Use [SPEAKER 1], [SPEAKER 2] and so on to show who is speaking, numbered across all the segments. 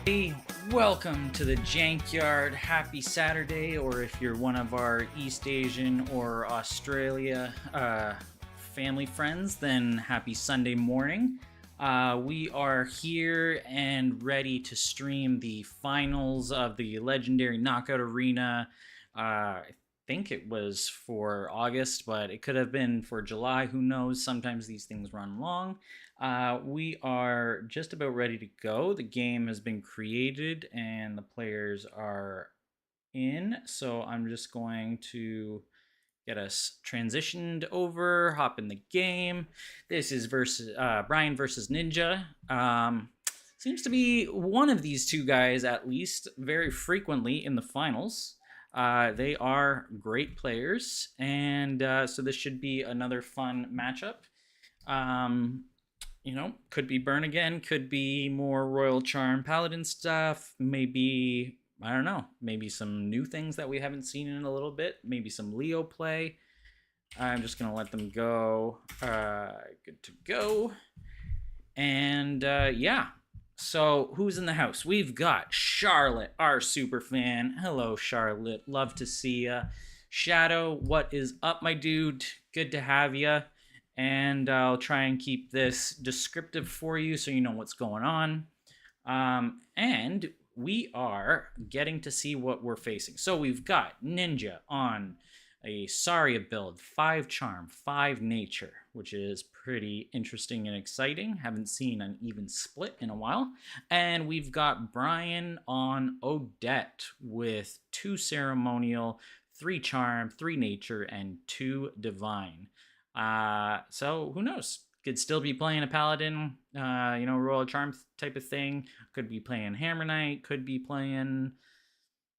[SPEAKER 1] Hey, welcome to the Jankyard. Happy Saturday, or if you're one of our East Asian or Australia family friends, then happy Sunday morning. We are here and ready to stream the finals of the legendary Knockout Arena. I think it was for August, but it could have been for July. Who knows? Sometimes these things run long. We are just about ready to go. The game has been created and the players are in. So I'm just going to get us transitioned over, hop in the game. This is Brian versus Ninja. Seems to be one of these two guys, at least, very frequently in the finals. They are great players, and so this should be another fun matchup. Um, could be Burn again, could be more Royal Charm Paladin stuff, maybe, I don't know, maybe some new things that we haven't seen in a little bit, maybe some Leo play. I'm just going to let them go. Good to go. And yeah, so who's in the house? We've got Charlotte, our super fan. Hello, Charlotte. Love to see ya. Shadow, what is up, my dude? Good to have ya. And I'll try and keep this descriptive for you so you know what's going on. And we are getting to see what we're facing. So we've got Ninja on a Saria build, 5 Charm, 5 Nature, which is pretty interesting and exciting. Haven't seen an even split in a while. And we've got Brian on Odette with 2 Ceremonial, 3 Charm, 3 Nature, and 2 Divine. So who knows? Could still be playing a Paladin, Royal Charm type of thing. Could be playing Hammer Knight. Could be playing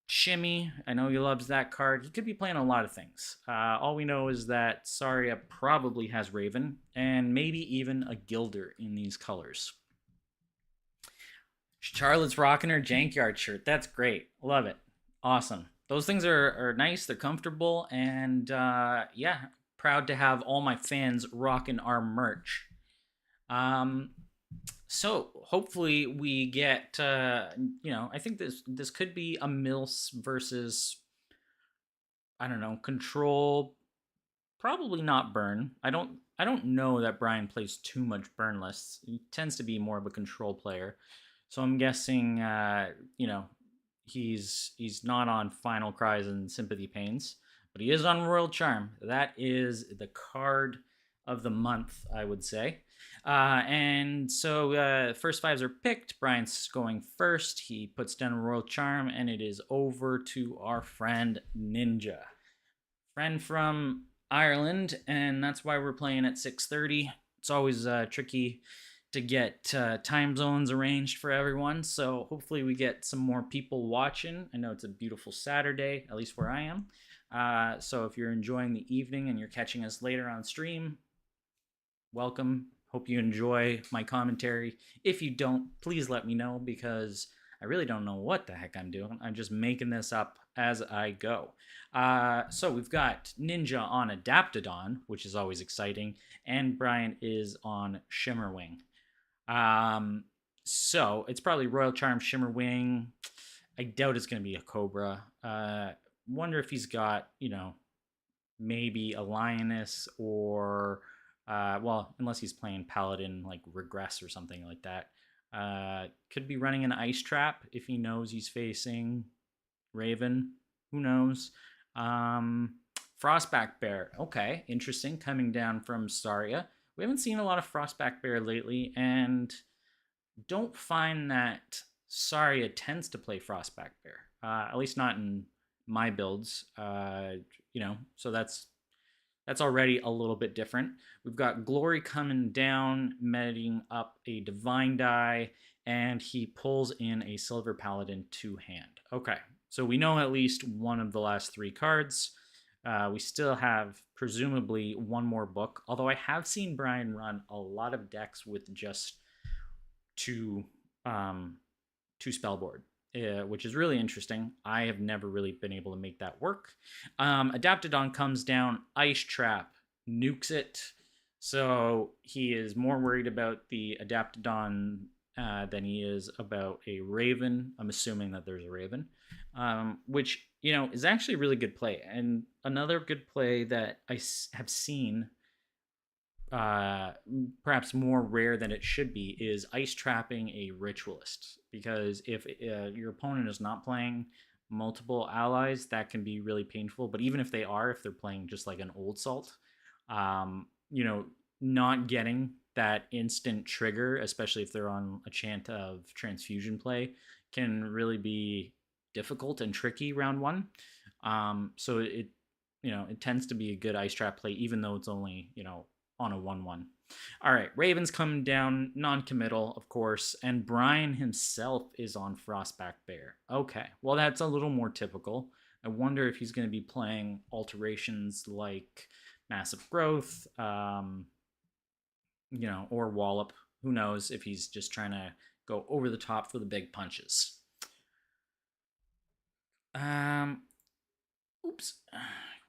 [SPEAKER 1] Shimmy. I know he loves that card. He could be playing a lot of things. All we know is that Saria probably has Raven, and maybe even a Gilder in these colors. Charlotte's rocking her Jankyard shirt. That's great. Love it. Awesome. Those things are nice. They're comfortable, and yeah, proud to have all my fans rocking our merch. So hopefully we get, I think this could be a Mills versus, I don't know, Control. Probably not Burn. I don't know that Brian plays too much Burn lists. He tends to be more of a Control player. So I'm guessing, he's not on Final Cries and Sympathy Pains, but he is on Royal Charm. That is the card of the month, I would say. And so first 5s are picked. Brian's going first. He puts down a Royal Charm, and it is over to our friend Ninja. Friend from Ireland, and that's why we're playing at 6:30. It's always tricky to get time zones arranged for everyone, so hopefully we get some more people watching. I know it's a beautiful Saturday, at least where I am. So if you're enjoying the evening and you're catching us later on stream, welcome. Hope you enjoy my commentary. If you don't, please let me know, because I really don't know what the heck I'm doing. I'm just making this up as I go. So we've got Ninja on Adaptodon, which is always exciting, and Brian is on Shimmerwing. So it's probably Royal Charm, Shimmerwing. I doubt it's going to be a Cobra. Wonder if he's got, maybe a Lioness or, unless he's playing Paladin, like Regress or something like that. Could be running an Ice Trap if he knows he's facing Raven. Who knows? Frostback Bear. Okay, interesting. Coming down from Saria. We haven't seen a lot of Frostback Bear lately, and don't find that Saria tends to play Frostback Bear. At least not in my builds. So that's already a little bit different. We've got Glory coming down, meting up a Divine die, and he pulls in a Silver Paladin 2-hand. Okay, so we know at least one of the last 3 cards. We still have presumably one more book, although I have seen Brian run a lot of decks with just two spellboard, which is really interesting. I have never really been able to make that work. Adaptodon comes down, Ice Trap, nukes it. So he is more worried about the Adaptodon than he is about a Raven. I'm assuming that there's a Raven, which is actually a really good play. And another good play that have seen, uh, perhaps more rare than it should be, is ice trapping a ritualist. Because if your opponent is not playing multiple allies, that can be really painful. But even if they are, if they're playing just like an old salt, um, you know, not getting that instant trigger, especially if they're on a chant of transfusion play, can really be difficult and tricky round one. So it tends to be a good ice trap play, even though it's only on a 1-1. All right, Ravens come down, non-committal, of course, and Brian himself is on Frostback Bear. Okay, well that's a little more typical. I wonder if he's going to be playing alterations like Massive Growth, or Wallop. Who knows if he's just trying to go over the top for the big punches. Oops.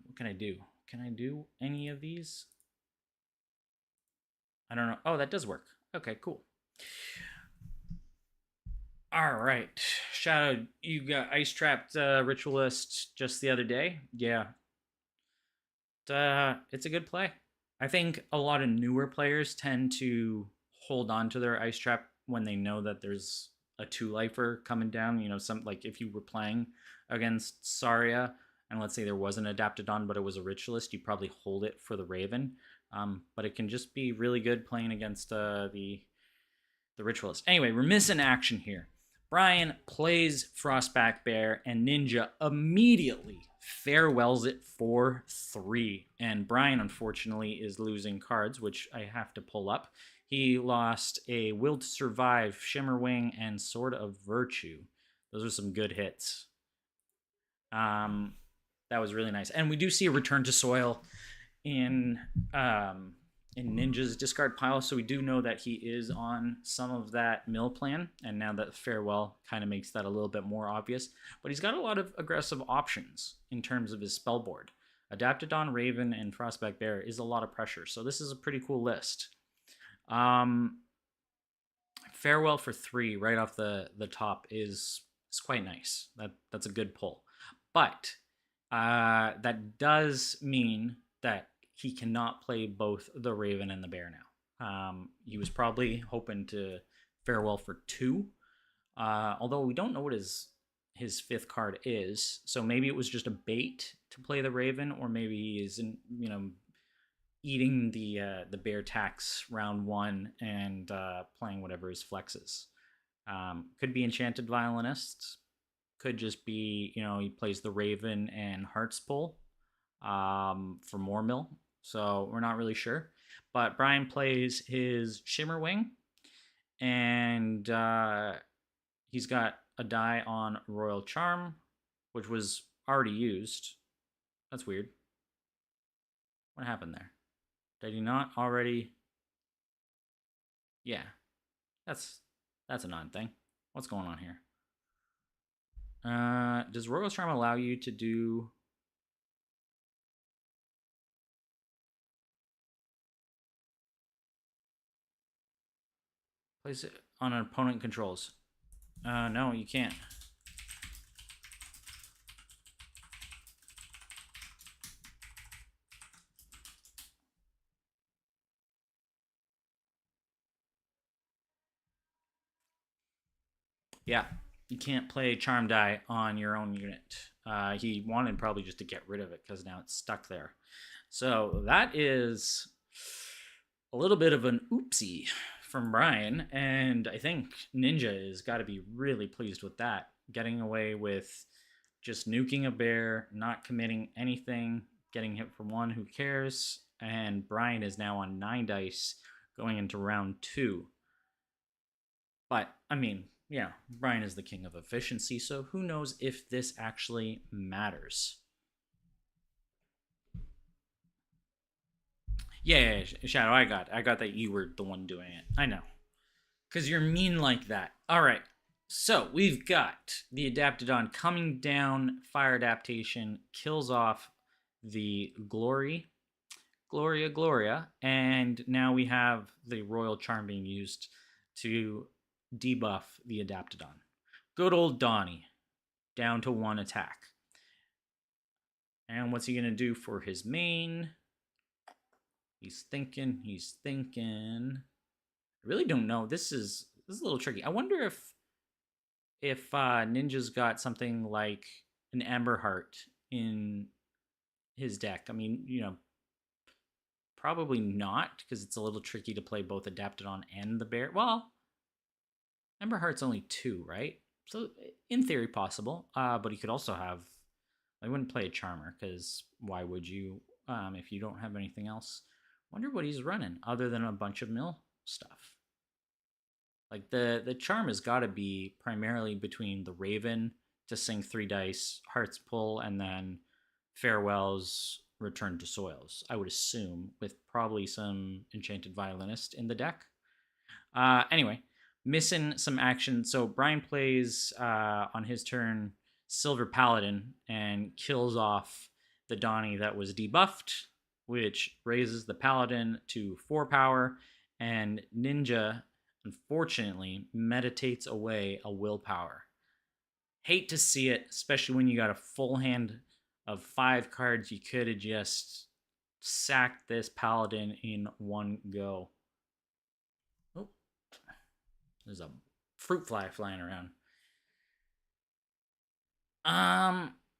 [SPEAKER 1] What can I do? Can I do any of these? I don't know. Oh, that does work. Okay, cool. All right. Shadow, you got ice trapped Ritualist just the other day. Yeah. It's a good play. I think a lot of newer players tend to hold on to their ice trap when they know that there's a two lifer coming down. Some like if you were playing against Saria and let's say there was an Adaptodon but it was a Ritualist, you probably hold it for the Raven. But it can just be really good playing against the Ritualist. Anyway, we're missing action here. Brian plays Frostback Bear, and Ninja immediately farewells it for 3. And Brian, unfortunately, is losing cards, which I have to pull up. He lost a Will to Survive, Shimmerwing, and Sword of Virtue. Those are some good hits. That was really nice. And we do see a Return to Soil in Ninja's discard pile, so we do know that he is on some of that mill plan, and now that Farewell kind of makes that a little bit more obvious. But he's got a lot of aggressive options in terms of his spell board. Adaptodon, Raven, and Frostback Bear is a lot of pressure, so this is a pretty cool list. Farewell for 3 right off the top is quite nice. That's a good pull. But that does mean that he cannot play both the Raven and the Bear now. He was probably hoping to Farewell for 2, although we don't know what his 5th card is. So maybe it was just a bait to play the Raven, or maybe he is eating the Bear tax round 1 and playing whatever his flexes. Could be Enchanted Violinist. Could just be he plays the Raven and Heart's Pull for more mill. So we're not really sure. But Brian plays his Shimmerwing, and he's got a die on Royal Charm, which was already used. That's weird. What happened there? Did he not already? Yeah, that's an odd thing. What's going on here? Does Royal Charm allow you to do? Place it on an opponent controls. No, you can't. Yeah, you can't play Charm Die on your own unit. He wanted probably just to get rid of it because now it's stuck there. So that is a little bit of an oopsie from Brian, and I think Ninja has got to be really pleased with that. Getting away with just nuking a bear, not committing anything, getting hit for 1, who cares? And Brian is now on 9 dice going into round 2. But, I mean, yeah, Brian is the king of efficiency, so who knows if this actually matters. Yeah, Shadow, I got that you were the one doing it. I know. Because you're mean like that. All right. So we've got the Adaptodon coming down, fire adaptation, kills off the Gloria, and now we have the Royal Charm being used to debuff the Adaptodon. Good old Donnie, down to 1 attack. And what's he going to do for his main? He's thinking. I really don't know. This is a little tricky. I wonder if Ninja's got something like an Amber Heart in his deck. I mean, probably not, because it's a little tricky to play both Adaptodon and the bear. Well, Amber Heart's only 2, right? So in theory possible. But he could also have. I wouldn't play a Charmer, because why would you if you don't have anything else? Wonder what he's running other than a bunch of mill stuff. Like the charm has got to be primarily between the Raven to sink 3 dice, Heart's Pull, and then Farewell's Return to Soils. I would assume, with probably some Enchanted Violinist in the deck. Anyway, missing some action. So Brian plays on his turn Silver Paladin and kills off the Donnie that was debuffed, which raises the Paladin to 4 power, and Ninja, unfortunately, meditates away a willpower. Hate to see it, especially when you got a full hand of 5 cards. You could have just sacked this Paladin in one go. Oh, there's a fruit fly flying around.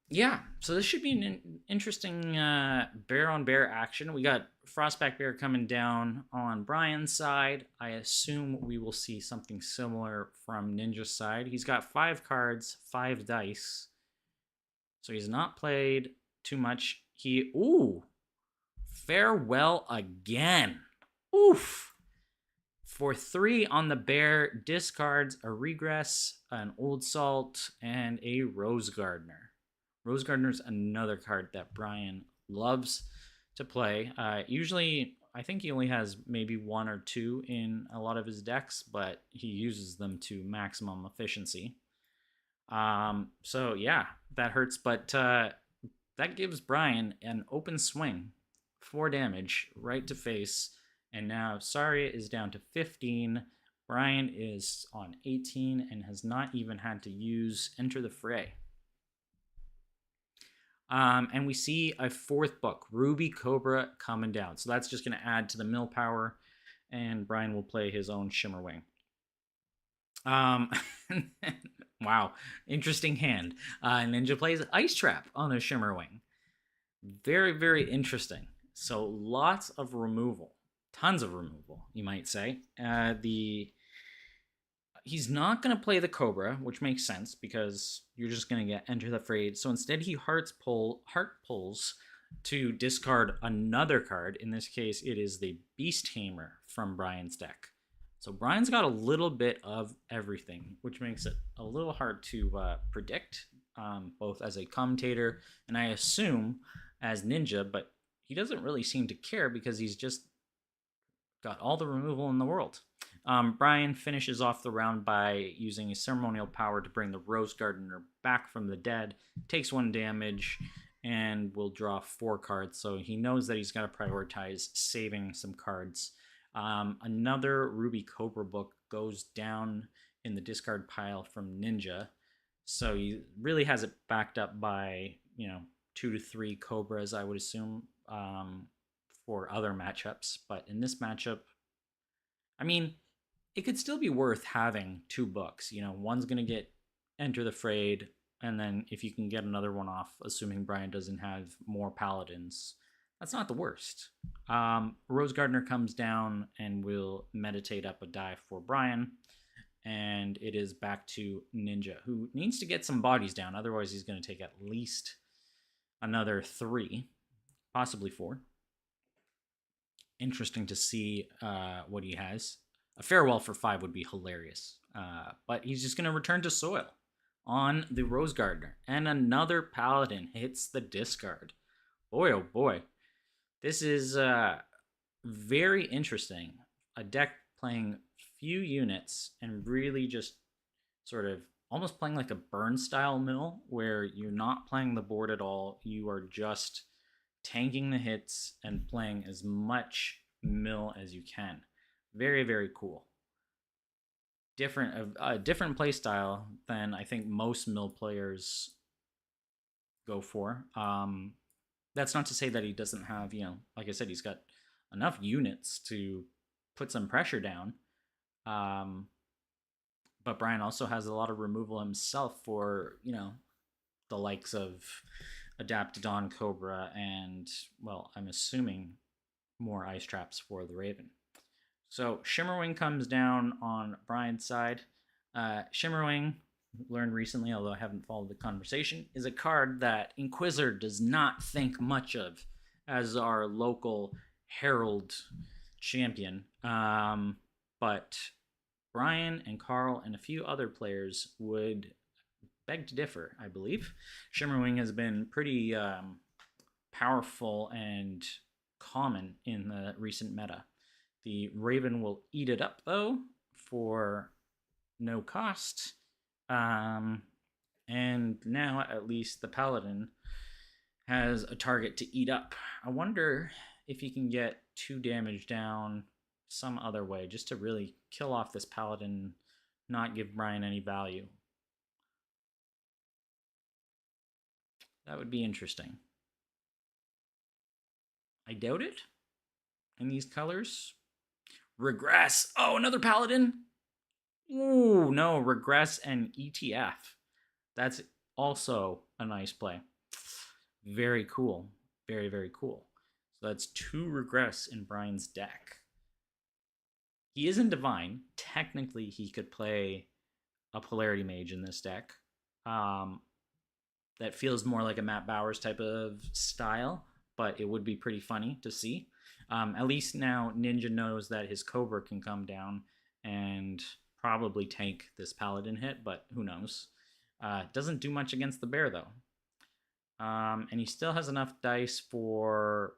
[SPEAKER 1] Yeah, so this should be an interesting bear on bear action. We got Frostback Bear coming down on Brian's side. I assume we will see something similar from Ninja's side. He's got 5 cards, 5 dice. So he's not played too much. Farewell again. Oof. For 3 on the bear, discards a Regress, an Old Salt, and a Rose Gardener. Rose Gardener's another card that Brian loves to play. Usually, I think he only has maybe 1 or 2 in a lot of his decks, but he uses them to maximum efficiency. So yeah, that hurts, but that gives Brian an open swing, 4 damage right to face. And now Saria is down to 15. Brian is on 18 and has not even had to use Enter the Fray. And we see a 4th book, Ruby Cobra, coming down. So that's just going to add to the mill power, and Brian will play his own Shimmerwing. Wow, interesting hand. Ninja plays Ice Trap on the Shimmerwing. Very, very interesting. So lots of removal. Tons of removal, you might say. He's not going to play the Cobra, which makes sense because you're just going to get Enter the Fray. So instead, he heart pulls to discard another card. In this case, it is the Beast Tamer from Brian's deck. So Brian's got a little bit of everything, which makes it a little hard to predict, both as a commentator and I assume as Ninja, but he doesn't really seem to care because he's just got all the removal in the world. Brian finishes off the round by using a ceremonial power to bring the Rose Gardener back from the dead, takes 1 damage, and will draw 4 cards. So he knows that he's got to prioritize saving some cards. Another Ruby Cobra book goes down in the discard pile from Ninja. So he really has it backed up by, 2 to 3 Cobras, I would assume, for other matchups. But in this matchup, I mean, it could still be worth having 2 books. One's going to get Enter the Frayed, and then if you can get another one off, assuming Brian doesn't have more Paladins, that's not the worst. Rose Gardener comes down and will meditate up a die for Brian, and it is back to Ninja, who needs to get some bodies down. Otherwise, he's going to take at least another 3, possibly 4. Interesting to see what he has. A Farewell for 5 would be hilarious. But he's just going to return to soil on the Rose Gardener. And another Paladin hits the discard. Boy, oh boy. This is very interesting. A deck playing few units and really just sort of almost playing like a burn style mill where you're not playing the board at all. You are just tanking the hits and playing as much mill as you can. Very, very cool. different a different play style than I think most mill players go for. That's not to say that he doesn't have, like I said, he's got enough units to put some pressure down. Um, but Brian also has a lot of removal himself for, the likes of Adaptodon Cobra and, well, I'm assuming more ice traps for the Raven. So Shimmerwing comes down on Brian's side. Shimmerwing, learned recently, although I haven't followed the conversation, is a card that Inquisitor does not think much of as our local Herald champion. But Brian and Carl and a few other players would beg to differ, I believe. Shimmerwing has been pretty powerful and common in the recent meta. The Raven will eat it up, though, for no cost. And now, at least, the Paladin has a target to eat up. I wonder if you can get 2 damage down some other way, just to really kill off this Paladin, not give Brian any value. That would be interesting. I doubt it. In these colors. Regress. Oh, another Paladin. Ooh, no, Regress and ETF. That's also a nice play. Very cool. Very, very cool. So that's 2 Regress in Brian's deck. He isn't Divine. Technically, he could play a Polarity Mage in this deck. That feels more like a Matt Bowers type of style, but it would be pretty funny to see. At least now Ninja knows that his Cobra can come down and probably tank this Paladin hit, but who knows. Doesn't do much against the bear, though. And he still has enough dice for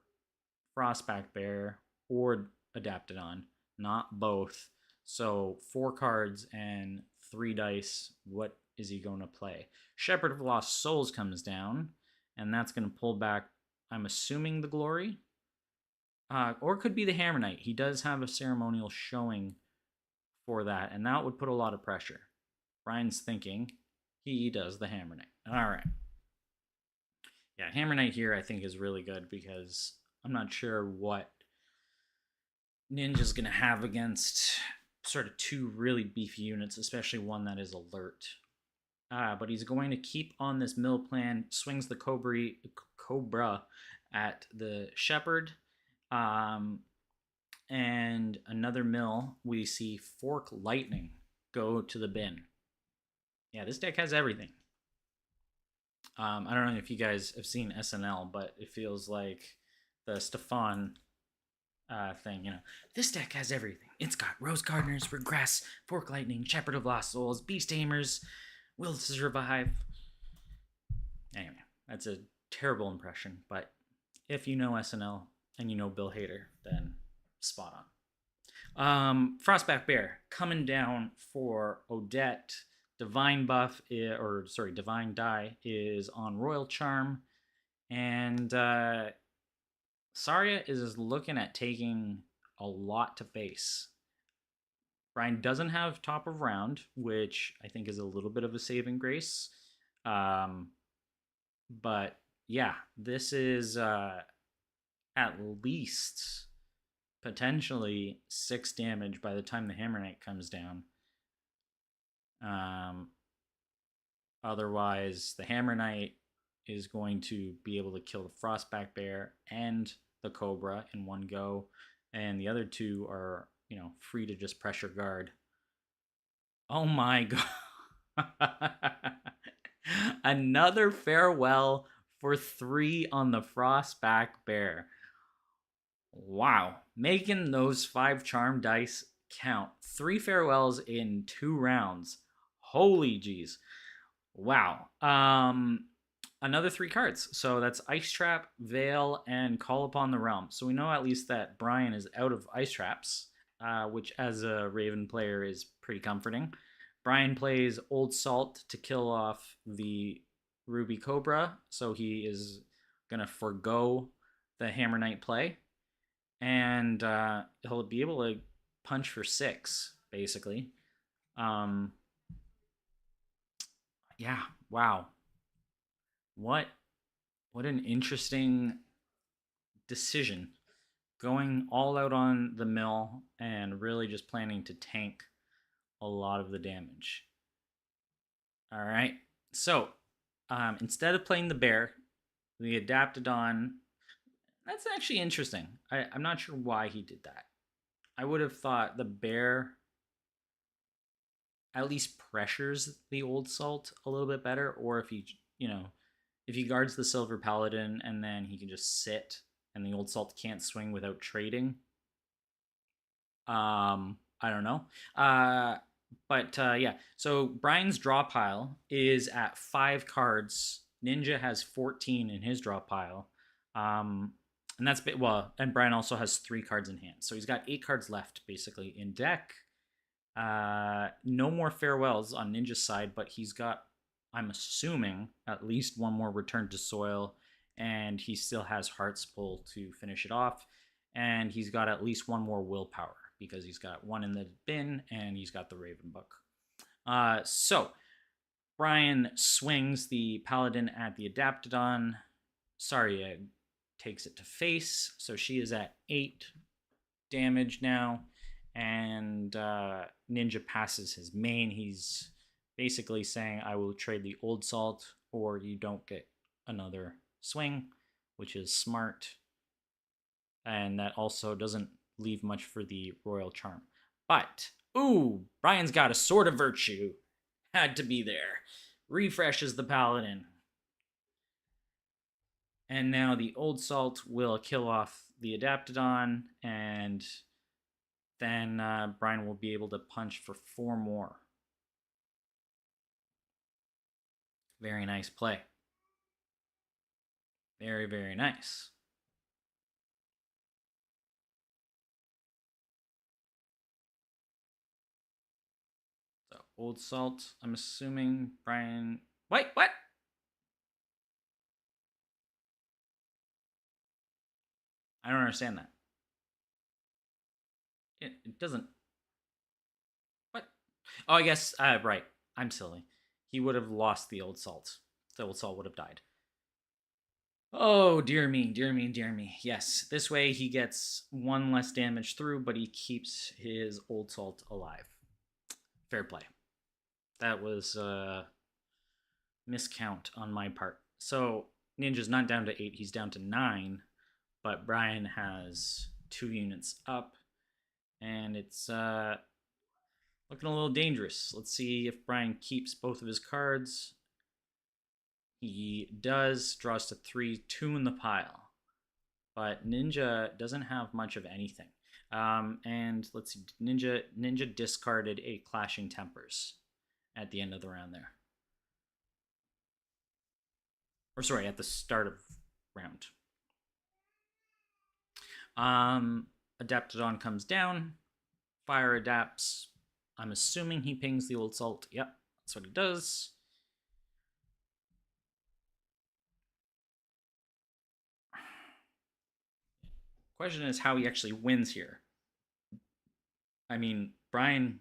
[SPEAKER 1] Frostback Bear or Adaptodon, not both. So 4 cards and 3 dice. What is he going to play? Shepherd of Lost Souls comes down, and that's going to pull back, I'm assuming, the Glory. Or it could be the Hammer Knight. He does have a ceremonial showing for that, and that would put a lot of pressure. Brian's thinking he does the Hammer Knight. All right. Yeah, Hammer Knight here I think is really good because I'm not sure what Ninja's going to have against sort of 2 really beefy units, especially one that is alert. But he's going to keep on this mill plan, swings the Cobra at the Shepherd. And another mill, we see Fork Lightning go to the bin. Yeah, this deck has everything. I don't know if you guys have seen SNL, but it feels like the Stefan thing, This deck has everything. It's got Rose Gardeners, Regress, Fork Lightning, Shepherd of Lost Souls, Beast Tamers, Will to Survive. Anyway, that's a terrible impression, but if you know SNL and you know Bill Hader, then spot on. Frostback Bear coming down for Odette. Divine buff, Divine die is on Royal Charm. And Saria is looking at taking a lot to face. Brian doesn't have top of round, which I think is a little bit of a saving grace. But yeah, this is at least potentially 6 damage by the time the Hammer Knight comes down. Otherwise, the Hammer Knight is going to be able to kill the Frostback Bear and the Cobra in one go, and the other 2 are, free to just pressure guard. Oh my god. Another farewell for 3 on the Frostback Bear. Wow. Making those 5 charm dice count. 3 farewells in 2 rounds. Holy jeez. Wow. Another 3 cards. So that's Ice Trap, Veil, and Call Upon the Realm. So we know at least that Brian is out of Ice Traps, which as a Raven player is pretty comforting. Brian plays Old Salt to kill off the Ruby Cobra, so he is going to forgo the Hammer Knight play. And he'll be able to punch for 6, basically. Um, yeah, wow. What what an interesting decision. Going all out on the mill and really just planning to tank a lot of the damage. All right. So, instead of playing the bear, the Adaptodon. That's actually interesting. I'm not sure why he did that. I would have thought the bear at least pressures the old salt a little bit better, or if he, if he guards the silver paladin and then he can just sit and the old salt can't swing without trading. I don't know. Yeah. So Brian's draw pile is at 5 cards. Ninja has 14 in his draw pile. Um, and that's well, and Brian also has 3 cards in hand. So he's got 8 cards left basically in deck. No more farewells on Ninja's side, but he's got, I'm assuming, at least one more return to soil, and he still has Heart's Pull to finish it off, and he's got at least one more willpower because he's got one in the bin and he's got the Raven Book. So Brian swings the Paladin at the Adaptodon. Saria takes it to face, so she is at 8 damage now, and Ninja passes his main. He's basically saying, I will trade the old salt or you don't get another swing, which is smart. And that also doesn't leave much for the Royal Charm. But, ooh, Brian's got a Sword of Virtue. Had to be there. Refreshes the Paladin. And now the Old Salt will kill off the Adaptodon, and then Brian will be able to punch for 4 more. Very nice play. Very, very nice. So, Old Salt, I'm assuming Brian. Wait, what? I don't understand that. It doesn't. What? Oh, I guess, right. I'm silly. He would have lost the Old Salt. The Old Salt would have died. Oh, dear me, dear me, dear me. Yes, this way he gets 1 less damage through, but he keeps his Old Salt alive. Fair play. That was a miscount on my part. So Ninja's not down to 8, he's down to 9, but Brian has 2 units up, and it's looking a little dangerous. Let's see if Brian keeps both of his cards. He does, draws to 3, 2 in the pile. But Ninja doesn't have much of anything. And let's see, Ninja discarded a Clashing Tempers at the end of the round there. Or sorry, at the start of round. Adaptodon comes down. Fire adapts. I'm assuming he pings the Old Salt. Yep, that's what he does. Question is how he actually wins here. I mean, Brian,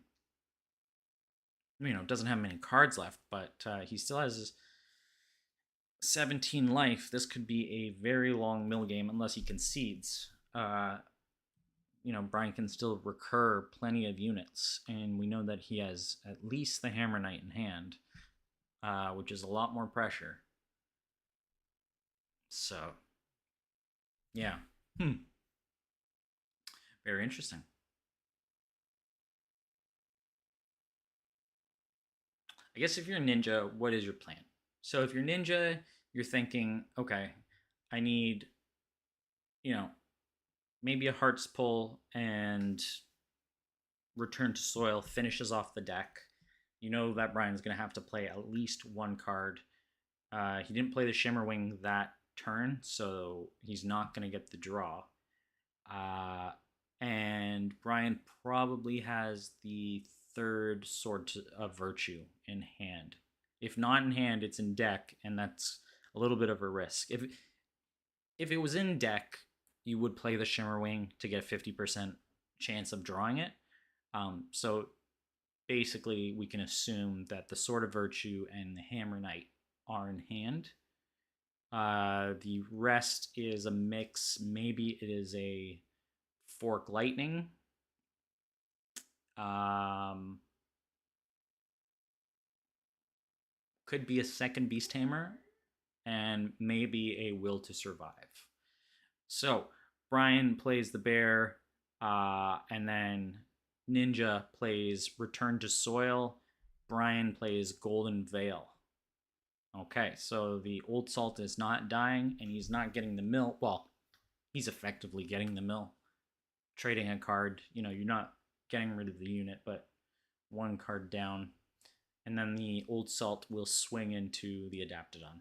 [SPEAKER 1] doesn't have many cards left, but he still has 17 life. This could be a very long mill game unless he concedes. Brian can still recur plenty of units, and we know that he has at least the Hammer Knight in hand, which is a lot more pressure. So, yeah. Very interesting. I guess if you're a ninja, what is your plan? So if you're ninja, you're thinking, okay, I need, maybe a Heart's Pull and Return to Soil finishes off the deck. You know that Brian's going to have to play at least 1 card. He didn't play the Shimmerwing that turn, so he's not going to get the draw. And Brian probably has the 3rd Sword of Virtue in hand. If not in hand, it's in deck, and that's a little bit of a risk. If it was in deck, you would play the Shimmerwing to get a 50% chance of drawing it. So basically we can assume that the Sword of Virtue and the Hammer Knight are in hand. The rest is a mix. Maybe it is a Fork Lightning. Um, could be a second Beast Hammer, and maybe a Will to Survive. So Brian plays the bear, and then Ninja plays Return to Soil. Brian plays Golden Veil. Okay, so the Old Salt is not dying, and he's not getting the mill. Well, he's effectively getting the mill. Trading a card, you're not getting rid of the unit, but one card down. And then the Old Salt will swing into the Adaptodon.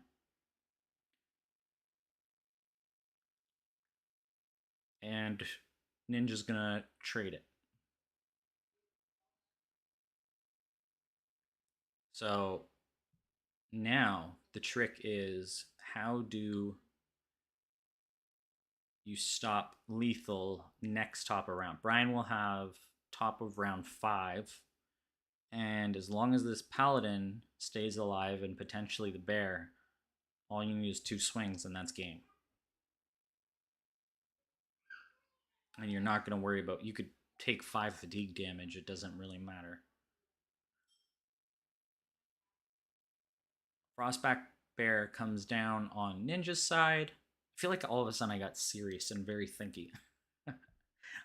[SPEAKER 1] And Ninja's gonna trade it. So now the trick is, how do you stop lethal next top of round? Brian will have top of round 5, and as long as this paladin stays alive and potentially the bear, all you need is 2 swings and that's game. And you're not going to worry about, you could take 5 fatigue damage, it doesn't really matter. Frostback Bear comes down on Ninja's side. I feel like all of a sudden I got serious and very thinky.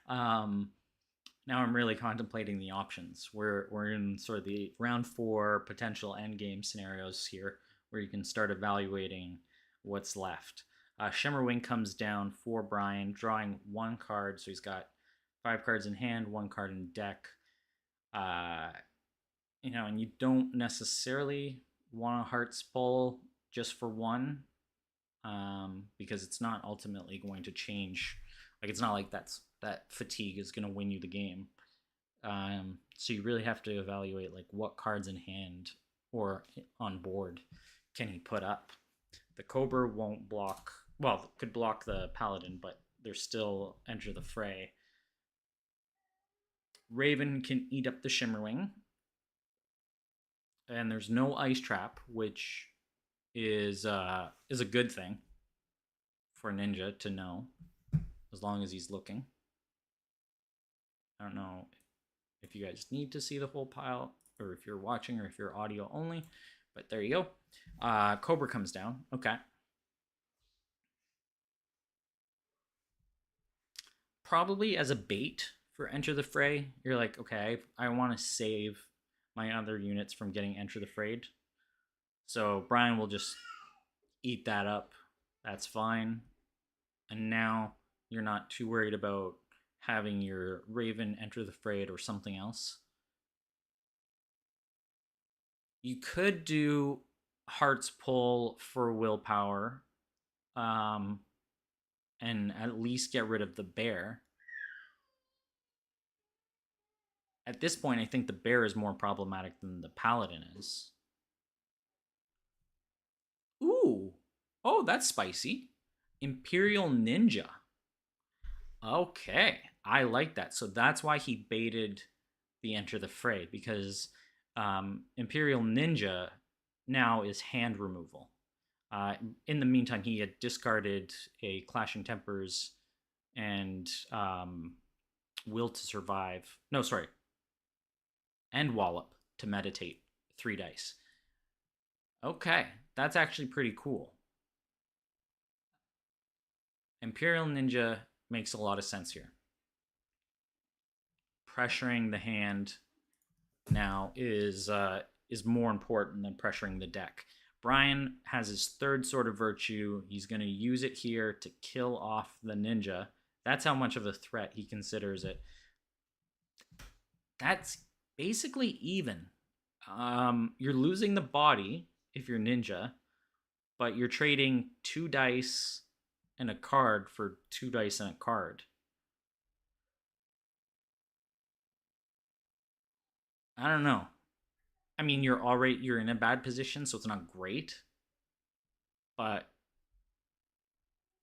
[SPEAKER 1] Now I'm really contemplating the options. We're in sort of the round 4 potential endgame scenarios here, where you can start evaluating what's left. Shimmerwing comes down for Brian, drawing 1 card, so he's got 5 cards in hand, 1 card in deck. And you don't necessarily want a Heart's Pull just for 1, because it's not ultimately going to change. Like, it's not like that fatigue is going to win you the game. So you really have to evaluate, like, what cards in hand or on board can he put up. The Cobra won't block, well, could block the Paladin, but they're still Enter the Fray. Raven can eat up the Shimmerwing. And there's no Ice Trap, which is a good thing for Ninja to know, as long as he's looking. I don't know if you guys need to see the whole pile, or if you're watching, or if you're audio only, but there you go. Cobra comes down. Okay. Probably as a bait for Enter the Fray. You're like, okay, I want to save my other units from getting Enter the Frayed. So Brian will just eat that up. That's fine. And now you're not too worried about having your Raven Enter the Frayed or something else. You could do Heart's Pull for willpower, and at least get rid of the bear. At this point, I think the bear is more problematic than the paladin is. Ooh. Oh, that's spicy. Imperial Ninja. Okay, I like that. So that's why he baited the Enter the Fray, because Imperial Ninja now is hand removal. In the meantime, he had discarded a Clashing Tempers and Will to Survive. No, sorry. And Wallop to meditate 3 dice. Okay, that's actually pretty cool. Imperial Ninja makes a lot of sense here. Pressuring the hand now is more important than pressuring the deck. Brian has his 3rd Sword of Virtue. He's going to use it here to kill off the Ninja. That's how much of a threat he considers it. That's basically even. You're losing the body if you're Ninja, but you're trading 2 dice and a card for 2 dice and a card. I don't know. I mean, you're in a bad position, so it's not great. But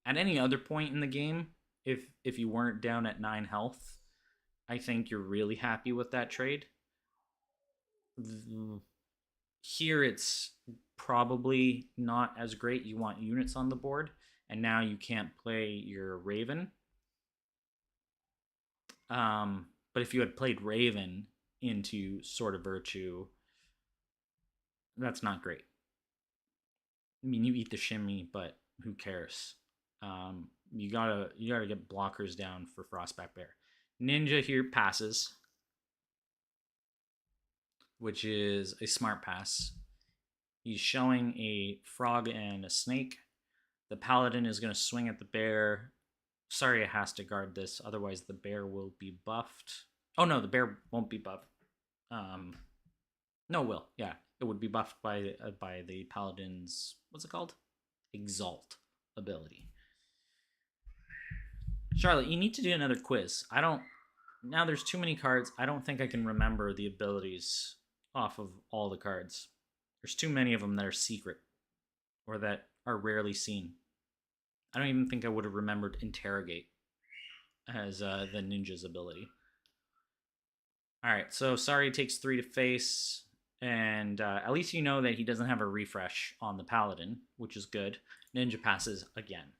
[SPEAKER 1] at any other point in the game, if you weren't down at 9 health, I think you're really happy with that trade. Here it's probably not as great. You want units on the board, and now you can't play your Raven. But if you had played Raven into Sword of Virtue, that's not great. I mean, you eat the shimmy, but who cares? You gotta get blockers down for Frostback Bear. Ninja here passes, which is a smart pass. He's showing a frog and a snake. The paladin is going to swing at the bear. Sorry, it has to guard this, otherwise the bear will be buffed. Oh no, the bear won't be buffed. Um, no, will yeah, it would be buffed by the paladin's, what's it called? Exalt ability. Charlotte, you need to do another quiz. I don't. Now there's too many cards. I don't think I can remember the abilities off of all the cards. There's too many of them that are secret or that are rarely seen. I don't even think I would have remembered Interrogate as the ninja's ability. All right, so sorry takes 3 to face, and at least you know that he doesn't have a refresh on the paladin, which is good. Ninja passes again.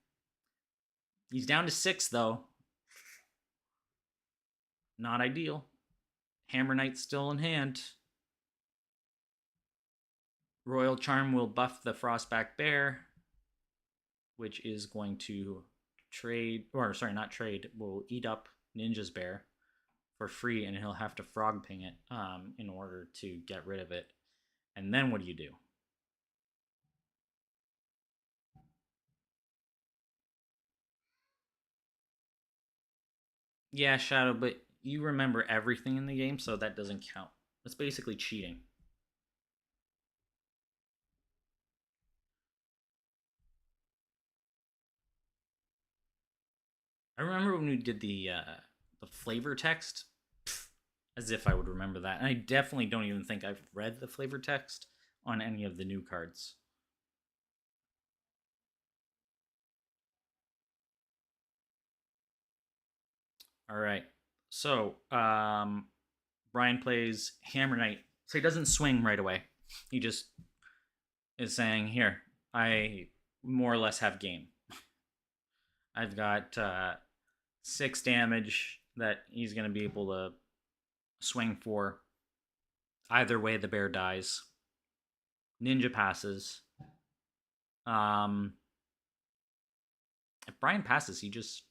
[SPEAKER 1] He's down to 6 though. Not ideal. Hammer Knight's still in hand. Royal Charm will buff the Frostback Bear, which is going to trade, or sorry, not trade, will eat up Ninja's Bear for free, and he'll have to frog ping it in order to get rid of it. And then what do you do? Yeah, Shadow, but you remember everything in the game, so that doesn't count. That's basically cheating. I remember when we did the flavor text, as if I would remember that. And I definitely don't even think I've read the flavor text on any of the new cards. All right. So, Brian plays Hammer Knight. So he doesn't swing right away. He just is saying, "Here, I more or less have game. I've got 6 damage that he's going to be able to swing for. Either way, the bear dies. Ninja passes. Um, if Brian passes, he just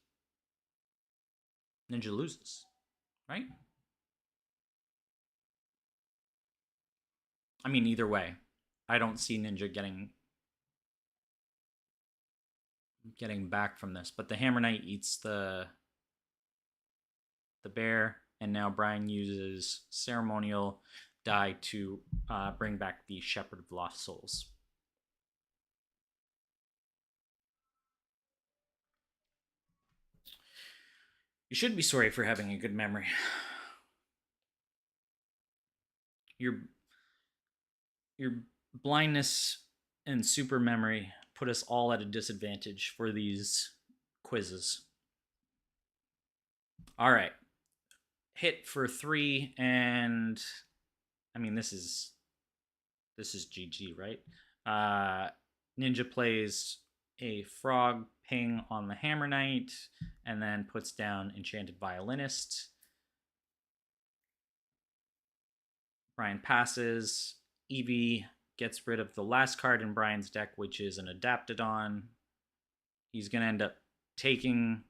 [SPEAKER 1] Ninja loses, right? I mean, either way, I don't see Ninja getting back from this. But the Hammer Knight eats the bear, and now Brian uses ceremonial die to bring back the Shepherd of Lost Souls. You should be sorry for having a good memory. Your your blindness and super memory put us all at a disadvantage for these quizzes. All right. Hit for 3, and I mean this is GG, right? Ninja plays a frog ping on the Hammer Knight and then puts down Enchanted Violinist. Brian passes. Evie gets rid of the last card in Brian's deck, which is an Adaptodon. He's going to end up taking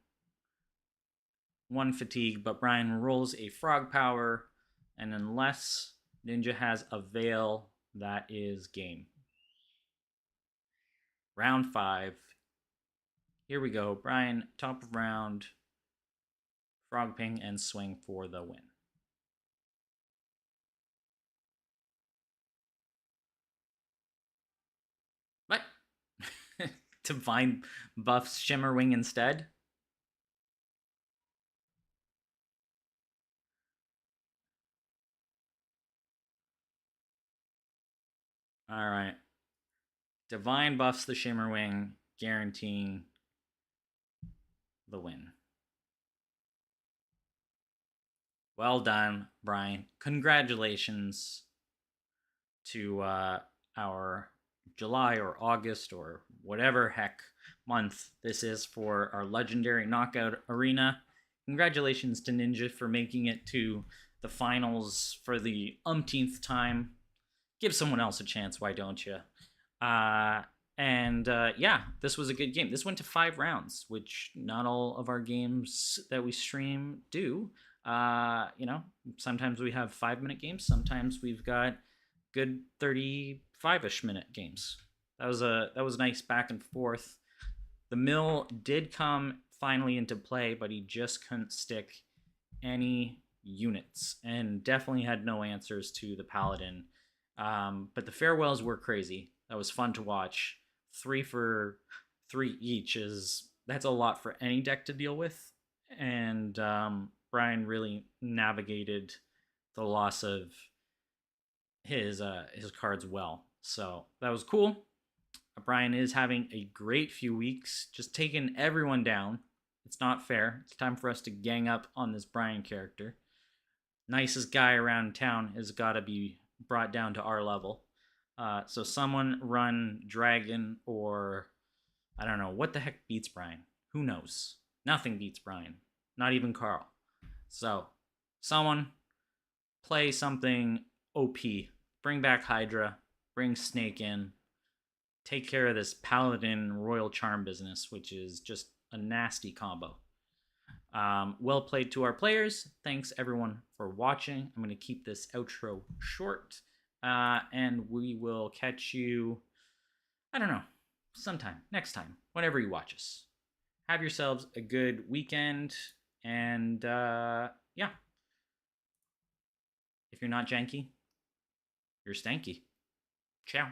[SPEAKER 1] 1 fatigue, but Brian rolls a frog power, and unless Ninja has a veil, that is game. Round 5. Here we go. Brian, top of round, frog ping, and swing for the win. What? Divine buffs Shimmerwing instead? All right. Divine buffs the Shimmerwing, guaranteeing the win. Well done, Brian. Congratulations. to our July or August or whatever heck month this is for our legendary knockout arena. Congratulations to Ninja for making it to the finals for the umpteenth time. Give someone else a chance, why don't you? Uh, yeah, this was a good game. This went to 5 rounds, which not all of our games that we stream do. Sometimes we have 5 minute games. Sometimes we've got good 35ish minute games. That was nice back and forth. The mill did come finally into play, but he just couldn't stick any units and definitely had no answers to the paladin. But the farewells were crazy. That was fun to watch. 3 for 3 each is that's a lot for any deck to deal with, and Brian really navigated the loss of his cards well. So that was cool. Brian is having a great few weeks, just taking everyone down. It's not fair. It's time for us to gang up on this Brian character. Nicest guy around town has got to be brought down to our level. So someone run Dragon, or I don't know what the heck beats Brian. Who knows? Nothing beats Brian. Not even Carl. So someone play something OP. Bring back Hydra. Bring Snake in. Take care of this Paladin Royal Charm business, which is just a nasty combo. Well played to our players. Thanks everyone for watching. I'm going to keep this outro short. And we will catch you, I don't know, sometime, next time, whenever you watch us. Have yourselves a good weekend. And yeah. If you're not janky, you're stanky. Ciao.